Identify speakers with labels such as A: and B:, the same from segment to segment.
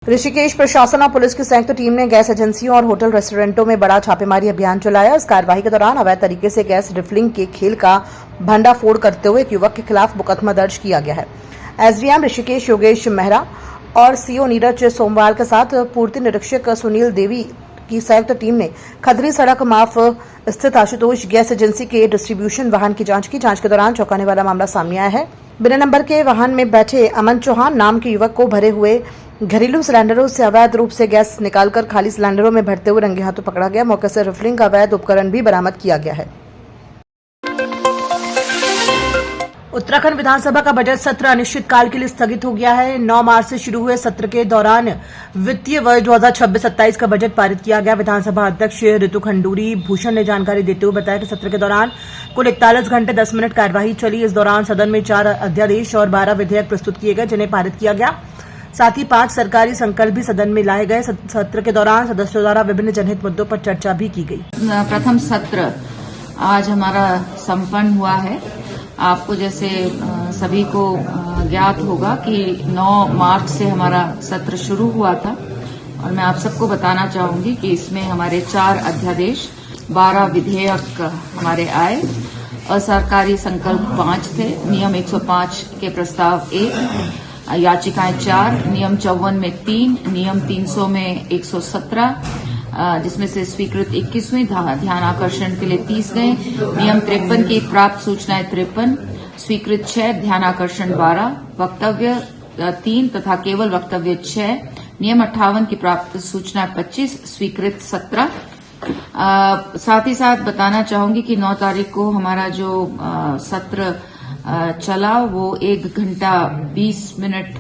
A: ऋषिकेश प्रशासन और पुलिस की संयुक्त टीम ने गैस एजेंसियों और होटल रेस्टोरेंटों में बड़ा छापेमारी अभियान चलाया। इस कार्रवाई के दौरान अवैध तरीके से गैस रिफिलिंग के खेल का भंडाफोड़ करते हुए एक युवक के खिलाफ मुकदमा दर्ज किया गया है। एसडीएम ऋषिकेश योगेश मेहरा और सीओ नीरज सोमवार के साथ पूर्ति निरीक्षक सुनील देवी की संयुक्त टीम ने खदरी सड़क माफ स्थित आशुतोष गैस एजेंसी के डिस्ट्रीब्यूशन वाहन की जांच की। जांच के दौरान चौंकाने वाला मामला सामने आया है। बिना नंबर के वाहन में बैठे अमन चौहान नाम के युवक को भरे हुए घरेलू सिलेंडरों से अवैध रूप से गैस निकालकर खाली सिलेंडरों में भरते हुए रंगे हाथों पकड़ा गया। मौके से रिफिलिंग का अवैध उपकरण भी बरामद किया गया है। उत्तराखंड विधानसभा का बजट सत्र अनिश्चितकाल के लिए स्थगित हो गया है। 9 मार्च से शुरू हुए सत्र के दौरान वित्तीय वर्ष 2026-27 का बजट पारित किया गया। विधानसभा अध्यक्ष ऋतु खंडूरी भूषण ने जानकारी देते हुए बताया कि सत्र के दौरान कुल 41 घंटे 10 मिनट कार्यवाही चली। इस दौरान सदन में 4 अध्यादेश और 12 विधेयक प्रस्तुत किए गए, जिन्हें पारित किया गया। साथ ही 5 सरकारी संकल्प भी सदन में लाए गए। सत्र के दौरान सदस्यों द्वारा विभिन्न जनहित मुद्दों पर चर्चा भी की गई।
B: प्रथम सत्र आज हमारा संपन्न हुआ है। आपको जैसे सभी को ज्ञात होगा कि 9 मार्च से हमारा सत्र शुरू हुआ था और मैं आप सबको बताना चाहूंगी कि इसमें हमारे 4 अध्यादेश 12 विधेयक हमारे आए। असरकारी संकल्प 5 थे, नियम 105 के प्रस्ताव 1, याचिकाएं 4, नियम 54 में 3, नियम 300 में 117, जिसमें से स्वीकृत 21वें, ध्यान आकर्षण के लिए 30 गए। नियम 53 की प्राप्त सूचनाएं 53, स्वीकृत 6, ध्यान आकर्षण 12, वक्तव्य 3 तथा केवल वक्तव्य 6। नियम 58 की प्राप्त सूचना 25, स्वीकृत 17। साथ ही साथ बताना चाहूंगी कि 9 तारीख को हमारा जो सत्र चला वो 1 घंटा 20 मिनट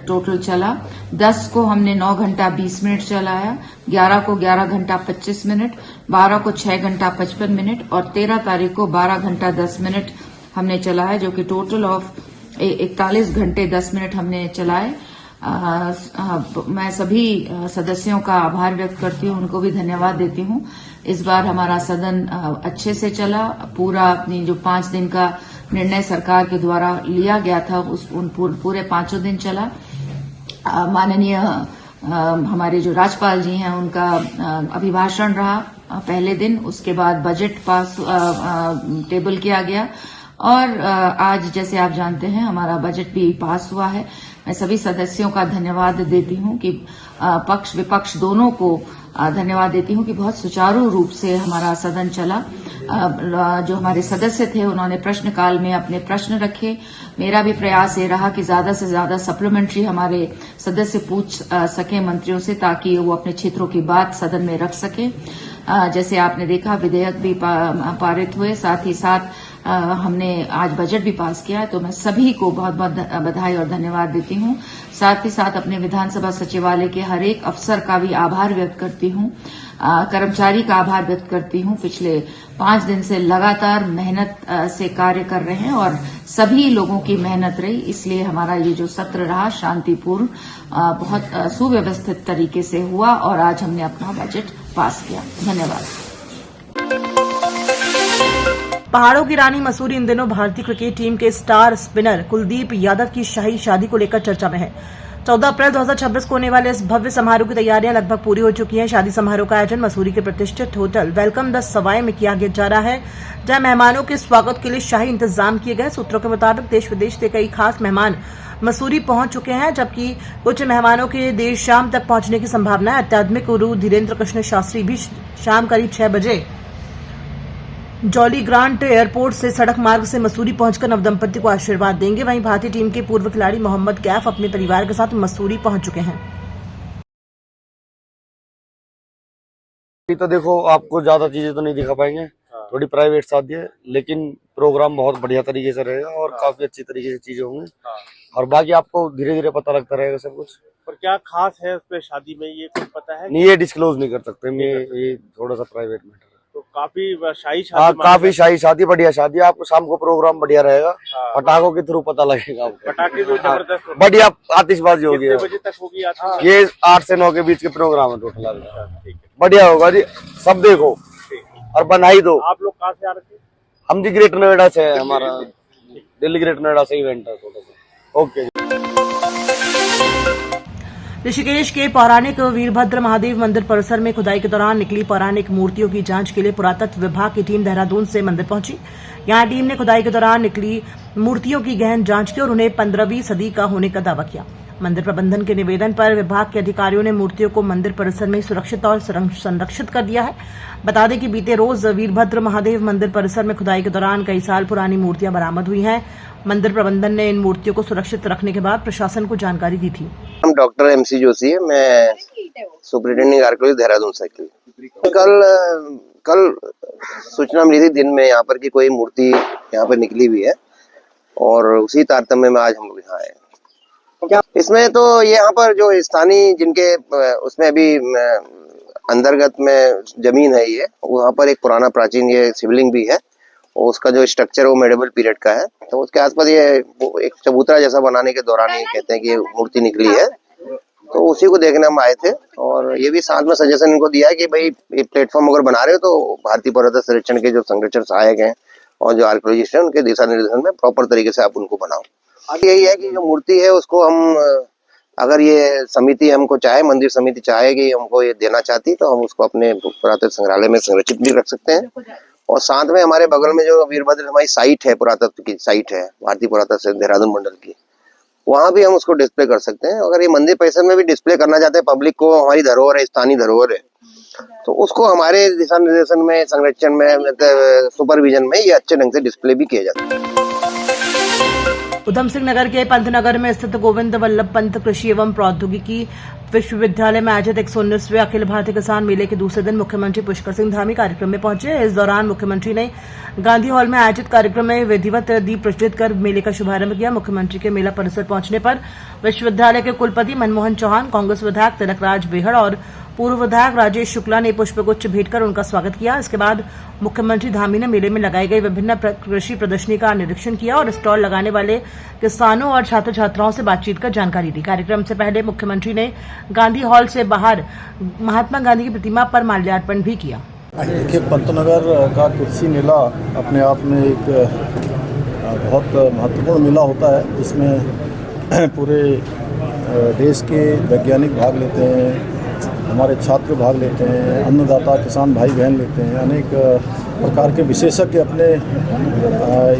B: टोटल चला। 10 को हमने 9 घंटा 20 मिनट चलाया, 11 को 11 घंटा 25 मिनट, 12 को 6 घंटा 55 मिनट और 13 तारीख को 12 घंटा 10 मिनट हमने चलाया, जो कि टोटल ऑफ 41 घंटे 10 मिनट हमने चलाए। मैं सभी सदस्यों का आभार व्यक्त करती हूँ, उनको भी धन्यवाद देती हूँ। इस बार हमारा सदन अच्छे से चला। पूरा अपनी जो 5 दिन का निर्णय सरकार के द्वारा लिया गया था उन पूरे 5 दिन चला। माननीय हमारे जो राज्यपाल जी हैं उनका अभिभाषण रहा पहले दिन, उसके बाद बजट पास टेबल किया गया और आज जैसे आप जानते हैं हमारा बजट भी पास हुआ है। मैं सभी सदस्यों का धन्यवाद देती हूं कि पक्ष विपक्ष दोनों को धन्यवाद देती हूं कि बहुत सुचारू रूप से हमारा सदन चला। जो हमारे सदस्य थे उन्होंने प्रश्नकाल में अपने प्रश्न रखे। मेरा भी प्रयास ये रहा कि ज्यादा से ज्यादा सप्लीमेंट्री हमारे सदस्य पूछ सके मंत्रियों से, ताकि वो अपने क्षेत्रों की बात सदन में रख सके। जैसे आपने देखा विधेयक भी पारित हुए, साथ ही साथ हमने आज बजट भी पास किया, तो मैं सभी को बहुत बहुत बधाई और धन्यवाद देती हूँ। साथ ही साथ अपने विधानसभा सचिवालय के हर एक अफसर का भी आभार व्यक्त करती हूँ, कर्मचारी का आभार व्यक्त करती हूँ। पिछले 5 दिन से लगातार मेहनत से कार्य कर रहे हैं और सभी लोगों की मेहनत रही, इसलिए हमारा ये जो सत्र रहा शांतिपूर्ण, बहुत सुव्यवस्थित तरीके से हुआ और आज हमने अपना बजट पास किया। धन्यवाद।
A: पहाड़ों की रानी मसूरी इन दिनों भारतीय क्रिकेट टीम के स्टार स्पिनर कुलदीप यादव की शाही शादी को लेकर चर्चा में है। 14 अप्रैल 2026 को होने वाले इस भव्य समारोह की तैयारियां लगभग पूरी हो चुकी हैं। शादी समारोह का आयोजन मसूरी के प्रतिष्ठित होटल वेलकम द सवाई में किया जा रहा है, जहां मेहमानों के स्वागत के लिए शाही इंतजाम किए गए। सूत्रों के मुताबिक देश विदेश से कई खास मेहमान मसूरी पहुंच चुके हैं, जबकि कुछ मेहमानों के देर शाम तक पहुंचने की संभावना है। आध्यात्मिक गुरु धीरेन्द्र कृष्ण शास्त्री भी शाम करीब 6 बजे जॉली ग्रांट एयरपोर्ट से सड़क मार्ग से मसूरी पहुंचकर नवदंपति को आशीर्वाद देंगे। वहीं भारतीय टीम के पूर्व खिलाड़ी मोहम्मद कैफ अपने परिवार के साथ मसूरी पहुंच चुके हैं।
C: तो देखो आपको ज्यादा चीजें तो नहीं दिखा पाएंगे, थोड़ी प्राइवेट शादी है, लेकिन प्रोग्राम बहुत बढ़िया तरीके से रहेगा और काफी अच्छी तरीके से चीजें होंगी और बाकी आपको धीरे धीरे पता लगता रहेगा सब कुछ।
D: पर क्या खास है उस पे शादी में, ये कुछ पता है?
C: नहीं, ये डिस्क्लोज नहीं कर सकते, ये थोड़ा सा प्राइवेट मैटर है।
D: तो काफी शाही शादी।
C: हाँ, काफी शाही शादी, बढ़िया शादी। आपको शाम को प्रोग्राम बढ़िया रहेगा, पटाखों के थ्रू पता लगेगा आपको।
D: पटाखे तो जबरदस्त
C: बढ़िया आतिशबाजी होगी।
D: कितने बजे तक होगी?
C: ये 8 से 9 के बीच के प्रोग्राम है टोटल। बढ़िया होगा जी, सब देखो और बधाई दो।
D: आप लोग कहाँ से आ रहे थे?
C: हम जी ग्रेटर नोएडा से है, हमारा दिल्ली ग्रेटर नोएडा से इवेंट है छोटा सा। ओके।
A: ऋषिकेश के पौराणिक वीरभद्र महादेव मंदिर परिसर में खुदाई के दौरान निकली पौराणिक मूर्तियों की जांच के लिए पुरातत्व विभाग की टीम देहरादून से मंदिर पहुंची। यहां टीम ने खुदाई के दौरान निकली मूर्तियों की गहन जांच की और उन्हें 15वीं सदी का होने का दावा किया। मंदिर प्रबंधन के निवेदन पर विभाग के अधिकारियों ने मूर्तियों को मंदिर परिसर में सुरक्षित और संरक्षित कर दिया है। बता दें कि बीते रोज वीरभद्र महादेव मंदिर परिसर में खुदाई के दौरान कई साल पुरानी मूर्तियां बरामद हुई हैं। मंदिर प्रबंधन ने इन मूर्तियों को सुरक्षित रखने के बाद प्रशासन को जानकारी दी थी।
E: हम डॉक्टर MC जोशी है, मैं सुपरिटेंडिंग आर्कियोलॉजी देहरादून सर्किल। कल सूचना मिली थी दिन में यहाँ पर कि कोई मूर्ति यहाँ पर निकली हुई है और उसी तारतम्य में आज हम लोग यहाँ आए। इसमें तो ये यहाँ पर जो स्थानीय जिनके उसमें अभी अंतर्गत में जमीन है, ये वहाँ पर एक पुराना प्राचीन ये शिवलिंग भी है और उसका जो स्ट्रक्चर वो मेडिवल पीरियड का है। तो उसके आसपास ये एक चबूतरा जैसा बनाने के दौरान ये कहते हैं कि ये मूर्ति निकली है, तो उसी को देखने हम आए थे। और ये भी साथ में सजेशन इनको दिया है कि भाई ये प्लेटफॉर्म अगर बना रहे हो तो भारतीय पुरातत्व सर्वेक्षण के जो संरक्षण सहायक हैं और जो आर्कियोलॉजिस्ट हैं उनके दिशा निर्देशन में प्रॉपर तरीके से आप उनको बनाओ। अब यही है कि जो मूर्ति है उसको हम अगर ये समिति हमको चाहे, मंदिर समिति चाहे कि हमको ये देना चाहती, तो हम उसको अपने पुरातत्व संग्रहालय में संरक्षित भी रख सकते हैं। और साथ में हमारे बगल में जो वीरभद्र हमारी साइट है, पुरातत्व की साइट है भारतीय पुरातत्व देहरादून मंडल की, वहाँ भी हम उसको डिस्प्ले कर सकते हैं। अगर ये मंदिर परिसर में भी डिस्प्ले करना चाहते हैं पब्लिक को, हमारी धरोहर है, स्थानीय धरोहर है, तो उसको हमारे दिशा निर्देशन में, संरक्षण में, सुपरविजन में ये अच्छे ढंग से डिस्प्ले भी किया जाता है।
A: उधम सिंह नगर के पंतनगर में स्थित गोविंद वल्लभ पंत कृषि एवं प्रौद्योगिकी विश्वविद्यालय में आयोजित 119वें अखिल भारतीय किसान मेले के दूसरे दिन मुख्यमंत्री पुष्कर सिंह धामी कार्यक्रम में पहुंचे। इस दौरान मुख्यमंत्री ने गांधी हॉल में आयोजित कार्यक्रम में विधिवत दीप प्रज्वलित कर मेले का शुभारंभ किया। मुख्यमंत्री के मेला परिसर पहुंचने पर विश्वविद्यालय के कुलपति मनमोहन चौहान, कांग्रेस विधायक तिलकराज बेहड़ और पूर्व विधायक राजेश शुक्ला ने पुष्पगुच्छ भेंट कर उनका स्वागत किया। इसके बाद मुख्यमंत्री धामी ने मेले में लगाई गई विभिन्न कृषि प्रदर्शनी का निरीक्षण किया और स्टॉल लगाने वाले किसानों और छात्र छात्राओं से बातचीत कर जानकारी दी। कार्यक्रम से पहले मुख्यमंत्री ने गांधी हॉल से बाहर महात्मा गांधी की प्रतिमा पर माल्यार्पण भी किया।
F: देखिए, पंतनगर का कृषि मेला अपने आप में एक बहुत महत्वपूर्ण मेला होता है, जिसमें पूरे देश के वैज्ञानिक भाग लेते हैं, हमारे छात्र भाग लेते हैं, अन्नदाता किसान भाई बहन लेते हैं, अनेक प्रकार के विशेषज्ञ अपने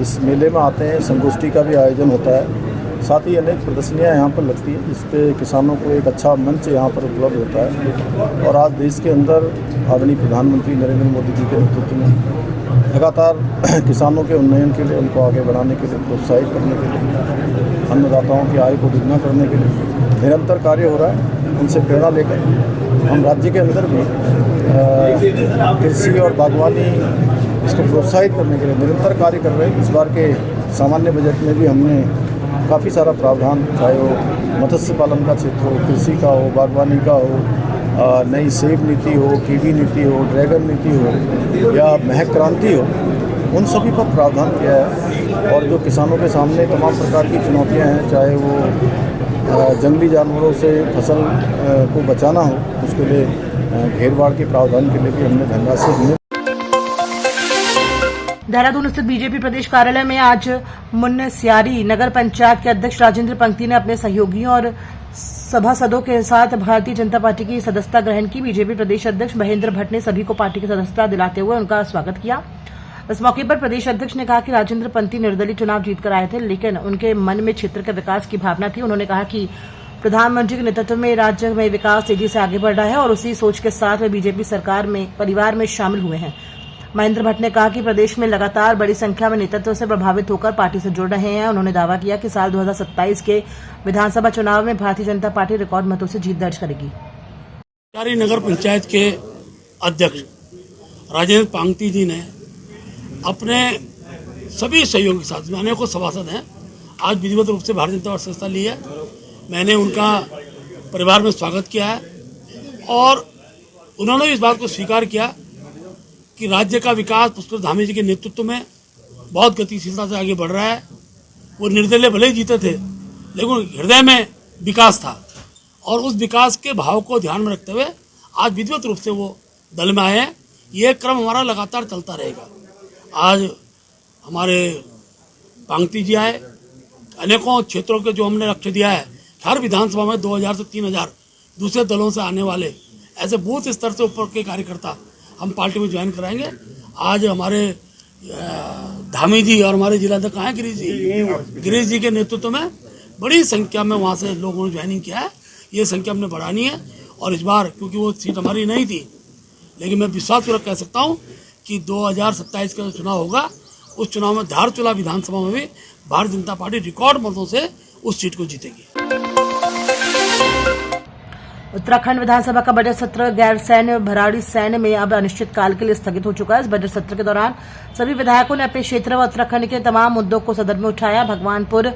F: इस मेले में आते हैं। संगोष्ठी का भी आयोजन होता है, साथ ही अनेक प्रदर्शनियां यहाँ पर लगती हैं, जिस पे किसानों को एक अच्छा मंच यहाँ पर उपलब्ध होता है। और आज देश के अंदर आदरणीय प्रधानमंत्री नरेंद्र मोदी जी के नेतृत्व में लगातार किसानों के उन्नयन के लिए, उनको आगे बढ़ाने के लिए, प्रोत्साहित करने के लिए, अन्नदाताओं की आय को दुगना करने के लिए निरंतर कार्य हो रहा है। उनसे प्रेरणा लेकर हम राज्य के अंदर भी कृषि और बागवानी इसको प्रोत्साहित करने के लिए निरंतर कार्य कर रहे हैं। इस बार के सामान्य बजट में भी हमने काफ़ी सारा प्रावधान, चाहे वो मत्स्य पालन का क्षेत्र हो, कृषि का हो, बागवानी का हो, नई सेब नीति हो, कीवी नीति हो, ड्रैगन नीति हो या महक क्रांति हो, उन सभी पर प्रावधान किया है। और जो किसानों के सामने तमाम प्रकार की चुनौतियां हैं, चाहे वो जंगली जानवरों से फसल को बचाना हो, उसके लिए घेरबाड़ के प्रावधान के लिए भी हमने धनराशि
A: देहरादून स्थित बीजेपी प्रदेश कार्यालय में आज मुन्नस्यारी नगर पंचायत के अध्यक्ष राजेंद्र पंक्ति ने अपने सहयोगियों और सभासदों के साथ भारतीय जनता पार्टी की सदस्यता ग्रहण की। बीजेपी प्रदेश अध्यक्ष महेंद्र भट्ट ने सभी को पार्टी की सदस्यता दिलाते हुए उनका स्वागत किया। इस मौके पर प्रदेश अध्यक्ष ने कहा कि राजेंद्र पंक्ति निर्दलीय चुनाव जीतकर आए थे, लेकिन उनके मन में क्षेत्र के विकास की भावना थी। उन्होंने कहा कि प्रधानमंत्री के नेतृत्व में राज्य में विकास तेजी से आगे बढ़ रहा है और उसी सोच के साथ वे बीजेपी सरकार में परिवार में शामिल हुए हैं। महेंद्र भट्ट ने कहा कि प्रदेश में लगातार बड़ी संख्या में नेतृत्व से प्रभावित होकर पार्टी से जुड़ रहे हैं। उन्होंने दावा किया कि साल 2027 के विधानसभा चुनाव में भारतीय जनता पार्टी रिकॉर्ड मतों से जीत दर्ज करेगी।
G: नगर पंचायत के अध्यक्ष राजेंद्र पंक्ति जी ने अपने सभी सहयोगी के साथ, अनेकों सभासद हैं, आज विधिवत रूप से भारतीय जनता पार्टी सदस्यता ली है। मैंने उनका परिवार में स्वागत किया है और उन्होंने भी इस बात को स्वीकार किया कि राज्य का विकास पुष्कर धामी जी के नेतृत्व में बहुत गतिशीलता से आगे बढ़ रहा है। वो निर्दलीय भले ही जीते थे, लेकिन हृदय में विकास था और उस विकास के भाव को ध्यान में रखते हुए आज विधिवत रूप से वो दल में आए हैं। ये क्रम हमारा लगातार चलता रहेगा। आज हमारे पंक्ति जी आए, अनेकों क्षेत्रों के जो हमने लक्ष्य दिया है, हर विधानसभा में 2000 से 3000 दूसरे दलों से आने वाले ऐसे बूथ स्तर से ऊपर के कार्यकर्ता हम पार्टी में ज्वाइन कराएंगे। आज हमारे धामी जी और हमारे जिलाध्यक्ष कहाँ हैं, गिरीश जी के नेतृत्व में बड़ी संख्या में वहाँ से लोगों ने ज्वाइनिंग किया है। ये संख्या हमने बढ़ानी है और इस बार क्योंकि वो सीट हमारी नहीं थी, लेकिन मैं विश्वासपूर्वक कह सकता हूँ कि 2027 का जो चुनाव होगा उस चुनाव में धारचूला विधानसभा में भी भारतीय जनता पार्टी रिकॉर्ड मतों से उस सीट को जीतेगी।
A: उत्तराखंड विधानसभा का बजट सत्र गैर सैन्य भराड़ी सैन्य में अब अनिश्चितकाल के लिए स्थगित हो चुका है। इस बजट सत्र के दौरान सभी विधायकों ने अपने क्षेत्र व उत्तराखंड के तमाम मुद्दों को सदन में उठाया। भगवानपुर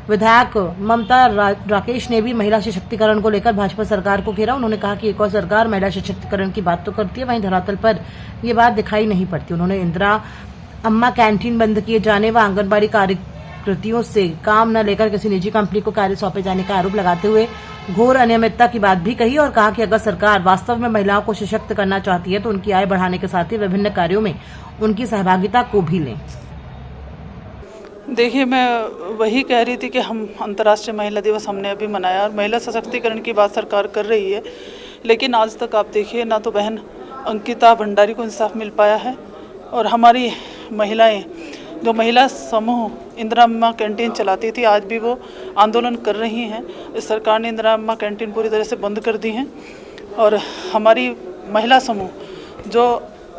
A: विधायक ममता राकेश ने भी महिला सशक्तिकरण को लेकर भाजपा सरकार को घेरा। उन्होंने कहा कि एक और सरकार महिला सशक्तिकरण की बात तो करती है, वहीं धरातल पर ये बात दिखाई नहीं पड़ती। उन्होंने इंदिरा अम्मा कैंटीन बंद किए जाने व आंगनबाड़ी कार्यकृतियों से काम न लेकर किसी निजी कंपनी को कार्य सौंपे जाने का आरोप लगाते हुए घोर अनियमितता की बात भी कही और कहा कि अगर सरकार वास्तव में महिलाओं को सशक्त करना चाहती है तो उनकी आय बढ़ाने के साथ ही विभिन्न कार्यों में उनकी सहभागिता को भी लें।
H: देखिए, मैं वही कह रही थी कि हम अंतर्राष्ट्रीय महिला दिवस हमने अभी मनाया और महिला सशक्तिकरण की बात सरकार कर रही है, लेकिन आज तक आप देखिए ना तो बहन अंकिता भंडारी को इंसाफ मिल पाया है और हमारी महिलाएं जो महिला समूह इंदिरा अम्मा कैंटीन चलाती थी आज भी वो आंदोलन कर रही हैं। इस सरकार ने इंदिरा अम्मा कैंटीन पूरी तरह से बंद कर दी हैं और हमारी महिला समूह जो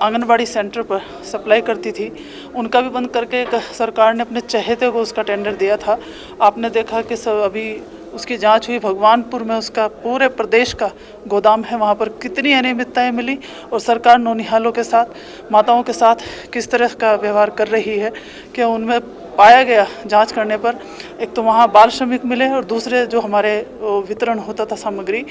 H: आंगनबाड़ी सेंटर पर सप्लाई करती थी उनका भी बंद करके सरकार ने अपने चहेते को उसका टेंडर दिया था। आपने देखा कि सब अभी उसकी जांच हुई, भगवानपुर में उसका पूरे प्रदेश का गोदाम है, वहाँ पर कितनी अनियमितताएं मिली और सरकार नौनिहालों के साथ माताओं के साथ किस तरह का व्यवहार कर रही है कि उनमें पाया गया जांच करने पर एक तो वहाँ बाल श्रमिक मिले और दूसरे जो हमारे वितरण होता था सामग्री,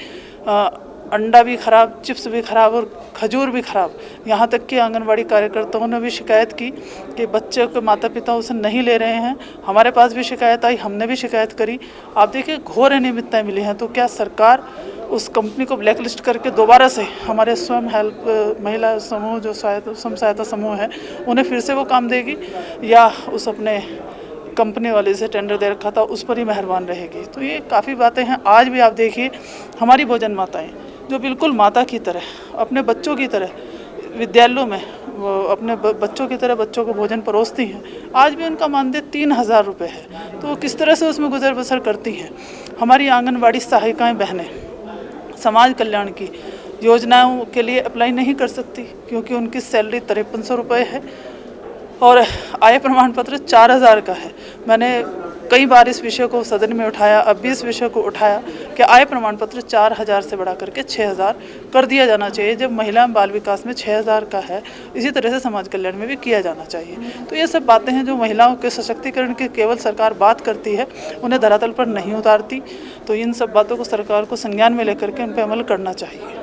H: अंडा भी खराब, चिप्स भी खराब और खजूर भी खराब। यहाँ तक कि आंगनबाड़ी कार्यकर्ताओं ने भी शिकायत की कि बच्चे के माता पिता उसे नहीं ले रहे हैं। हमारे पास भी शिकायत आई, हमने भी शिकायत करी। आप देखिए घोर अनियमितताएं मिली हैं। तो क्या सरकार उस कंपनी को ब्लैकलिस्ट करके दोबारा से हमारे स्वयं हेल्प महिला समूह जो स्वयं सहायता समूह है उन्हें फिर से वो काम देगी या उस अपने कंपनी वाले से टेंडर दे रखा था उस पर ही मेहरबान रहेगी? तो ये काफ़ी बातें हैं। आज भी आप देखिए हमारी भोजन माताएं जो बिल्कुल माता की तरह अपने बच्चों की तरह विद्यालयों में वो अपने बच्चों की तरह बच्चों को भोजन परोसती हैं, आज भी उनका मानदेय 3,000 रुपये है। तो किस तरह से उसमें गुजर बसर करती हैं? हमारी आंगनबाड़ी सहायिकाएँ बहनें समाज कल्याण की योजनाओं के लिए अप्लाई नहीं कर सकती क्योंकि उनकी सैलरी 5300 रुपये है और आय प्रमाण पत्र 4,000 का है। मैंने कई बार इस विषय को सदन में उठाया, अब भी इस विषय को उठाया कि आय प्रमाण पत्र 4,000 से बढ़ा करके 6,000 कर दिया जाना चाहिए। जब महिला बाल विकास में 6,000 का है, इसी तरह से समाज कल्याण में भी किया जाना चाहिए। तो ये सब बातें हैं जो महिलाओं के सशक्तिकरण की केवल सरकार बात करती है, उन्हें धरातल पर नहीं उतारती। तो इन सब बातों को सरकार को संज्ञान में लेकर के उन पर अमल करना चाहिए।